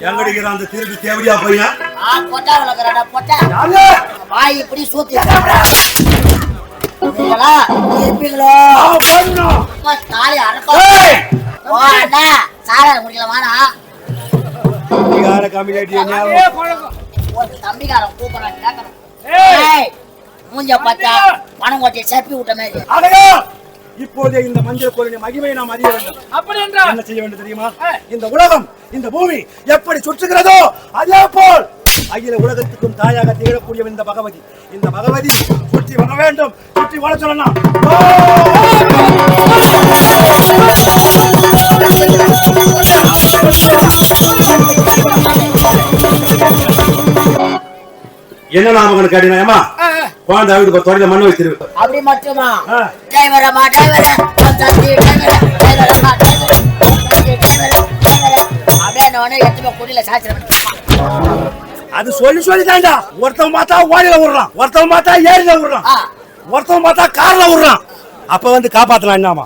எங்கடிக்கிற அந்த திருட்டு தேவடியா பையன் பொட்டா வளர்க்கறடா பொட்டா வாய் இப்படி சூத்தி இருப்பீங்களோ தாலி அறப்பா சார முடிக்கல வாடா தம்பிக்காரன் கூப்பிடறான் கேட்கணும் மூஞ்ச பார்த்தா பணம் கொட்டிய சப்பி விட்ட மாதிரி. இப்போதே இந்த மஞ்சள் கோயிலின் மகிமையை நாம் அறிய வேண்டும். அப்படி என்றால் என்ன செய்ய வேண்டும் தெரியுமா? இந்த உலகம் இந்த பூமி எப்படி சுற்றுகிறதோ அதே போல் அகில உலகத்துக்கும் தாயாக திகழக்கூடிய இந்த பகவதி சுற்றி வர வேண்டும். சுற்றி வர சொல்லணும். என்ன நாம கேட்டீங்கன்னா குழந்தை வீட்டுக்கு தொழில மண்ணு வச்சிரு. அப்படி மட்டுமா? அது சொல்லி தாண்டா. ஒருத்தவன் பார்த்தா ஓடில விடுறான், ஒருத்தவன் பார்த்தா ஏரியில விடுறான், ஒருத்தவன் பார்த்தா கார்ல விடுறான். அப்ப வந்து காப்பாத்தலாம். என்னமா